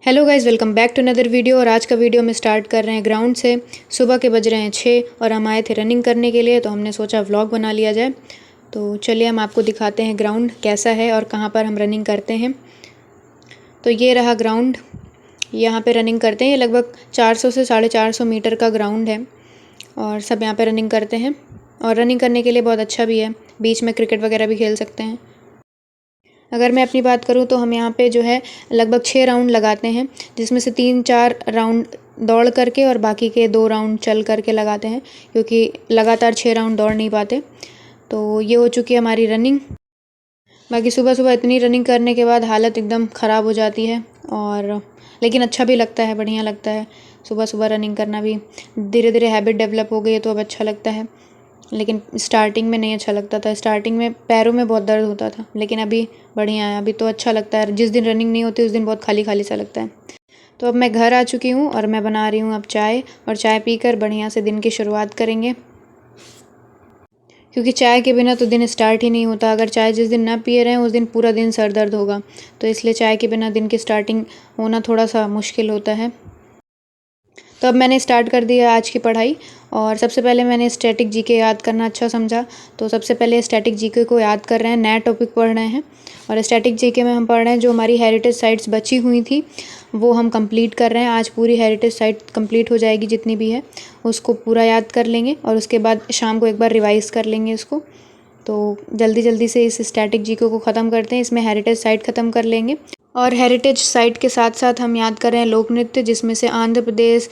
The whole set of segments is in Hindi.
Hello guys, welcome back to another video. और आज का वीडियो हम स्टार्ट कर रहे हैं ग्राउंड से। सुबह के बज रहे हैं 6 और हम आए थे रनिंग करने के लिए, तो हमने सोचा व्लॉग बना लिया जाए। तो चलिए हम आपको दिखाते हैं ग्राउंड कैसा है और कहाँ पर हम रनिंग करते हैं। तो ये रहा ग्राउंड, यहाँ पे रनिंग करते हैं। ये लगभग 400 से 450 मीटर का ग्राउंड है और सब यहाँ पे रनिंग करते हैं। और रनिंग करने के लिए बहुत अच्छा भी है, बीच में क्रिकेट वगैरह भी खेल सकते हैं। अगर मैं अपनी बात करूँ तो हम यहाँ पे जो है लगभग 6 राउंड लगाते हैं, जिसमें से 3-4 राउंड दौड़ करके और बाकी के 2 राउंड चल करके लगाते हैं, क्योंकि लगातार 6 राउंड दौड़ नहीं पाते। तो ये हो चुकी है हमारी रनिंग। बाकी सुबह सुबह इतनी रनिंग करने के बाद हालत एकदम ख़राब हो जाती है, और लेकिन अच्छा भी लगता है, बढ़िया लगता है। सुबह सुबह रनिंग करना भी धीरे धीरे हैबिट डेवलप हो गई है, तो अब अच्छा लगता है। लेकिन स्टार्टिंग में नहीं अच्छा लगता था, स्टार्टिंग में पैरों में बहुत दर्द होता था, लेकिन अभी बढ़िया है, अभी तो अच्छा लगता है। जिस दिन रनिंग नहीं होती उस दिन बहुत खाली खाली सा लगता है। तो अब मैं घर आ चुकी हूँ और मैं बना रही हूँ अब चाय, और चाय पीकर बढ़िया से दिन की शुरुआत करेंगे, क्योंकि चाय के बिना तो दिन स्टार्ट ही नहीं होता। अगर चाय जिस दिन ना पिए रहें उस दिन पूरा दिन सर दर्द होगा, तो इसलिए चाय के बिना दिन की स्टार्टिंग होना थोड़ा सा मुश्किल होता है। तो अब मैंने स्टार्ट कर दिया आज की पढ़ाई, और सबसे पहले मैंने स्टैटिक जीके याद करना अच्छा समझा। तो सबसे पहले स्टैटिक जीके को याद कर रहे हैं, नया टॉपिक पढ़ रहे हैं। और स्टैटिक जीके में हम पढ़ रहे हैं जो हमारी हेरिटेज साइट्स बची हुई थी वो हम कंप्लीट कर रहे हैं। आज पूरी हेरिटेज साइट कंप्लीट हो जाएगी, जितनी भी है उसको पूरा याद कर लेंगे, और उसके बाद शाम को एक बार रिवाइज़ कर लेंगे इसको। तो जल्दी जल्दी से इस स्टैटिक जीके को ख़त्म करते हैं, इसमें हेरिटेज साइट ख़त्म कर लेंगे। और हेरिटेज साइट के साथ साथ हम याद कर रहे हैं लोक नृत्य, जिसमें से आंध्र प्रदेश,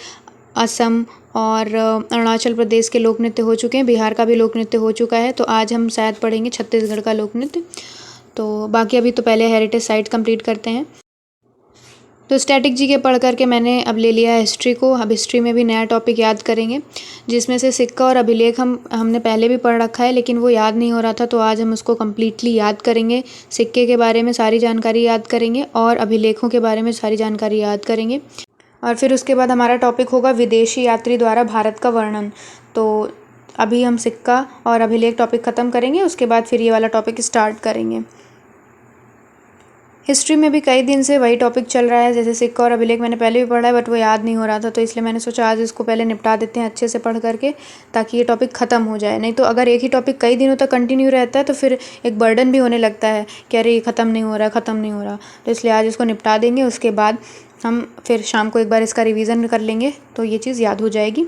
असम और अरुणाचल प्रदेश के लोक नृत्य हो चुके हैं, बिहार का भी लोक नृत्य हो चुका है। तो आज हम शायद पढ़ेंगे छत्तीसगढ़ का लोक नृत्य। तो बाकी अभी तो पहले हेरिटेज साइट कंप्लीट करते हैं। तो स्टैटिक जी के पढ़ करके मैंने अब ले लिया है हिस्ट्री को। अब हिस्ट्री में भी नया टॉपिक याद करेंगे, जिसमें से सिक्का और अभिलेख हमने पहले भी पढ़ रखा है, लेकिन वो याद नहीं हो रहा था, तो आज हम उसको कम्प्लीटली याद करेंगे। सिक्के के बारे में सारी जानकारी याद करेंगे और अभिलेखों के बारे में सारी जानकारी याद करेंगे। और फिर उसके बाद हमारा टॉपिक होगा विदेशी यात्री द्वारा भारत का वर्णन। तो अभी हम सिक्का और अभिलेख टॉपिक ख़त्म करेंगे, उसके बाद फिर ये वाला टॉपिक स्टार्ट करेंगे। हिस्ट्री में भी कई दिन से वही टॉपिक चल रहा है, जैसे सिक्का और अभिलेख मैंने पहले भी पढ़ा है, बट वो याद नहीं हो रहा था, तो इसलिए मैंने सोचा आज इसको पहले निपटा देते हैं अच्छे से पढ़ करके, ताकि ये टॉपिक ख़त्म हो जाए। नहीं तो अगर एक ही टॉपिक कई दिनों तक कंटिन्यू रहता है तो फिर एक बर्डन भी होने लगता है कि अरे ये ख़त्म नहीं हो रहा, ख़त्म नहीं हो रहा। तो इसलिए आज इसको निपटा देंगे, उसके बाद हम फिर शाम को एक बार इसका रिवीजन कर लेंगे, तो ये चीज़ याद हो जाएगी।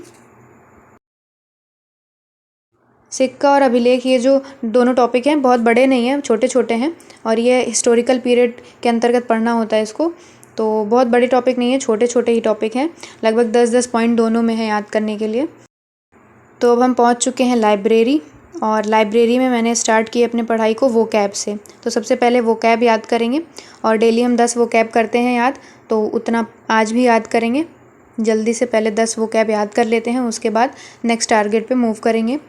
सिक्का और अभिलेख ये जो दोनों टॉपिक हैं बहुत बड़े नहीं हैं, छोटे छोटे हैं, और ये हिस्टोरिकल पीरियड के अंतर्गत पढ़ना होता है इसको। तो बहुत बड़े टॉपिक नहीं है, छोटे छोटे ही टॉपिक हैं, लगभग 10-10 पॉइंट दोनों में है याद करने के लिए। तो अब हम पहुंच चुके हैं लाइब्रेरी, और लाइब्रेरी में मैंने स्टार्ट की अपनी पढ़ाई को वोकैब से। तो सबसे पहले वोकैब याद करेंगे, और डेली हम 10 वोकैब करते हैं याद, तो उतना आज भी याद करेंगे। जल्दी से पहले 10 वोकैब याद कर लेते हैं, उसके बाद नेक्स्ट टारगेट पे मूव करेंगे।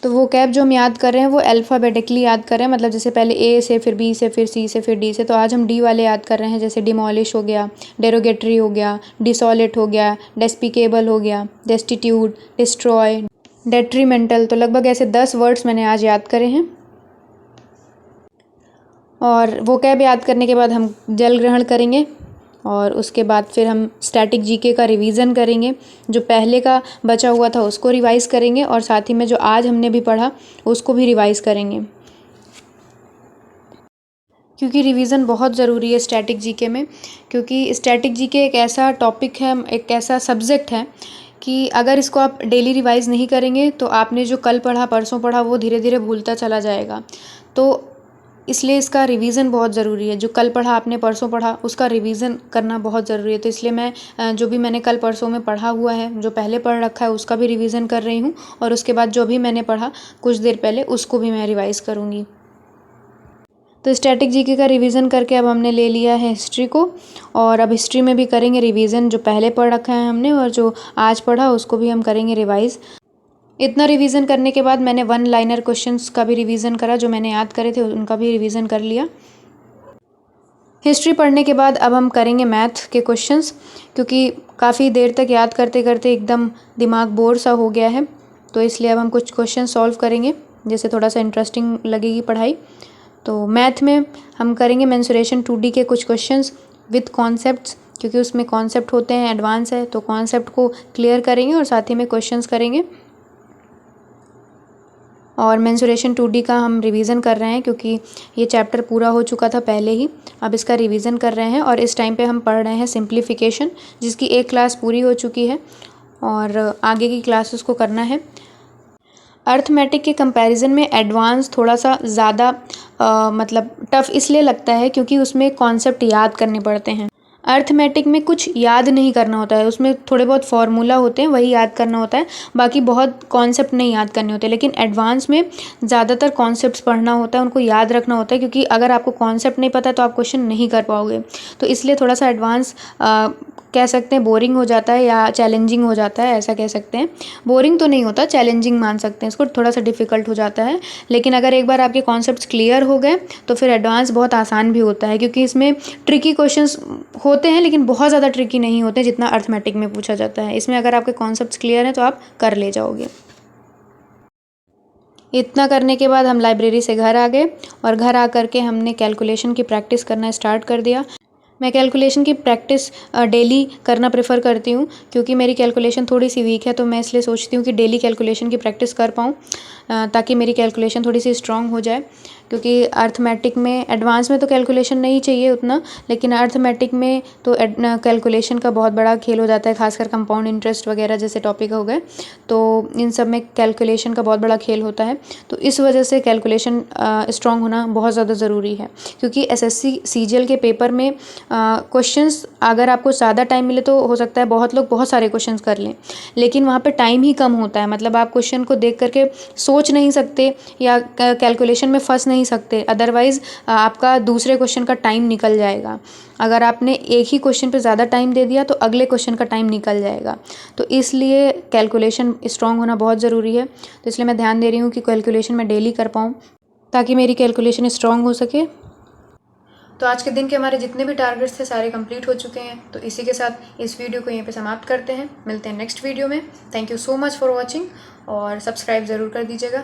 तो वो कैब जो हम याद कर रहे हैं वो अल्फ़ाबेटिकली याद कर रहे हैं, मतलब जैसे पहले ए से, फिर बी से, फिर सी से, फिर डी से। तो आज हम डी वाले याद कर रहे हैं, जैसे डिमोलिश हो गया, डेरोगेटरी हो गया, डिसॉलेट हो गया, डेस्पिकेबल हो गया, डेस्टिट्यूट, डिस्ट्रॉय, डेट्रीमेंटल। तो लगभग ऐसे 10 वर्ड्स मैंने आज याद करे हैं। और वो कैब याद करने के बाद हम जल ग्रहण करेंगे, और उसके बाद फिर हम स्टैटिक जीके का रिवीजन करेंगे। जो पहले का बचा हुआ था उसको रिवाइज़ करेंगे, और साथ ही में जो आज हमने भी पढ़ा उसको भी रिवाइज़ करेंगे, क्योंकि रिवीजन बहुत ज़रूरी है स्टैटिक जीके में। क्योंकि स्टैटिक जीके एक ऐसा टॉपिक है, एक ऐसा सब्जेक्ट है कि अगर इसको आप डेली रिवाइज़ नहीं करेंगे तो आपने जो कल पढ़ा, परसों पढ़ा, वो धीरे धीरे भूलता चला जाएगा। तो इसलिए इसका रिवीजन बहुत ज़रूरी है। जो कल पढ़ा आपने, परसों पढ़ा, उसका रिवीजन करना बहुत ज़रूरी है। तो इसलिए मैं जो भी मैंने कल परसों में पढ़ा हुआ है, जो पहले पढ़ रखा है, उसका भी रिवीजन कर रही हूँ, और उसके बाद जो भी मैंने पढ़ा कुछ देर पहले उसको भी मैं रिवाइज़ करूँगी। तो स्टैटिक जीके का रिवीजन करके अब हमने ले लिया है हिस्ट्री को, और अब हिस्ट्री में भी करेंगे रिवीजन। जो पहले पढ़ रखा है हमने और जो आज पढ़ा उसको भी हम करेंगे रिवाइज़। इतना रिवीजन करने के बाद मैंने 1 लाइनर क्वेश्चंस का भी रिवीजन करा, जो मैंने याद करे थे उनका भी रिवीजन कर लिया। हिस्ट्री पढ़ने के बाद अब हम करेंगे मैथ के क्वेश्चंस, क्योंकि काफ़ी देर तक याद करते करते एकदम दिमाग बोर सा हो गया है, तो इसलिए अब हम कुछ क्वेश्चन सॉल्व करेंगे, जिससे थोड़ा सा इंटरेस्टिंग लगेगी पढ़ाई। तो मैथ में हम करेंगे मेंसुरेशन 2D के कुछ क्वेश्चंस, विथ कॉन्सेप्ट्स, क्योंकि उसमें कॉन्सेप्ट होते हैं, एडवांस है तो कॉन्सेप्ट को क्लियर करेंगे और साथ ही में क्वेश्चंस करेंगे। और मेंसुरेशन 2D का हम रिवीजन कर रहे हैं क्योंकि ये चैप्टर पूरा हो चुका था पहले ही, अब इसका रिवीजन कर रहे हैं। और इस टाइम पे हम पढ़ रहे हैं सिंप्लीफिकेशन, जिसकी एक क्लास पूरी हो चुकी है और आगे की क्लासेस को करना है। अर्थमेटिक के कंपैरिजन में एडवांस थोड़ा सा ज़्यादा मतलब टफ़ इसलिए लगता है क्योंकि उसमें कॉन्सेप्ट याद करने पड़ते हैं। अर्थमेटिक में कुछ याद नहीं करना होता है, उसमें थोड़े बहुत फार्मूला होते हैं वही याद करना होता है, बाकी बहुत कॉन्सेप्ट नहीं याद करने होते। लेकिन एडवांस में ज़्यादातर कॉन्सेप्ट्स पढ़ना होता है, उनको याद रखना होता है, क्योंकि अगर आपको कॉन्सेप्ट नहीं पता तो आप क्वेश्चन नहीं कर पाओगे। तो इसलिए थोड़ा सा एडवांस कह सकते हैं बोरिंग हो जाता है या चैलेंजिंग हो जाता है, ऐसा कह सकते हैं। बोरिंग तो नहीं होता, चैलेंजिंग मान सकते हैं इसको, थोड़ा सा डिफ़िकल्ट हो जाता है। लेकिन अगर एक बार आपके कॉन्सेप्ट्स क्लियर हो गए तो फिर एडवांस बहुत आसान भी होता है, क्योंकि इसमें ट्रिकी क्वेश्चंस होते हैं लेकिन बहुत ज़्यादा ट्रिकी नहीं होते जितना अर्थमेटिक में पूछा जाता है। इसमें अगर आपके कॉन्सेप्ट्स क्लियर हैं तो आप कर ले जाओगे। इतना करने के बाद हम लाइब्रेरी से घर आ गए और घर आ कर के हमने कैलकुलेशन की प्रैक्टिस करना स्टार्ट कर दिया। मैं कैलकुलेशन की प्रैक्टिस डेली करना प्रेफर करती हूँ, क्योंकि मेरी कैलकुलेशन थोड़ी सी वीक है, तो मैं इसलिए सोचती हूँ कि डेली कैलकुलेशन की प्रैक्टिस कर पाऊँ ताकि मेरी कैलकुलेशन थोड़ी सी स्ट्रांग हो जाए। क्योंकि अर्थमेटिक में, एडवांस में तो कैलकुलेशन नहीं चाहिए उतना, लेकिन अर्थमेटिक में तो कैलकुलेशन का बहुत बड़ा खेल हो जाता है, खासकर कंपाउंड इंटरेस्ट वगैरह जैसे टॉपिक हो गए, तो इन सब में कैलकुलेशन का बहुत बड़ा खेल होता है। तो इस वजह से कैलकुलेशन स्ट्रांग होना बहुत ज़्यादा ज़रूरी है, क्योंकि एसएससी सीजीएल के पेपर में क्वेश्चंस अगर आपको ज़्यादा टाइम मिले तो हो सकता है बहुत लोग बहुत सारे क्वेश्चंस कर लें, लेकिन वहाँ पे टाइम ही कम होता है। मतलब आप क्वेश्चन को देख करके सोच नहीं सकते या कैलकुलेशन में फंस नहीं सकते, अदरवाइज़ आपका दूसरे क्वेश्चन का टाइम निकल जाएगा। अगर आपने एक ही क्वेश्चन पे ज़्यादा टाइम दे दिया तो अगले क्वेश्चन का टाइम निकल जाएगा। तो इसलिए कैलकुलेशन स्ट्रांग होना बहुत ज़रूरी है। तो इसलिए मैं ध्यान दे रही हूँ कि कैलकुलेशन मैं डेली कर पाऊँ ताकि मेरी कैलकुलेशन स्ट्रांग हो सके। तो आज के दिन के हमारे जितने भी टारगेट्स थे सारे कंप्लीट हो चुके हैं। तो इसी के साथ इस वीडियो को यहीं पे समाप्त करते हैं। मिलते हैं नेक्स्ट वीडियो में। Thank you so much for watching और सब्सक्राइब ज़रूर कर दीजिएगा।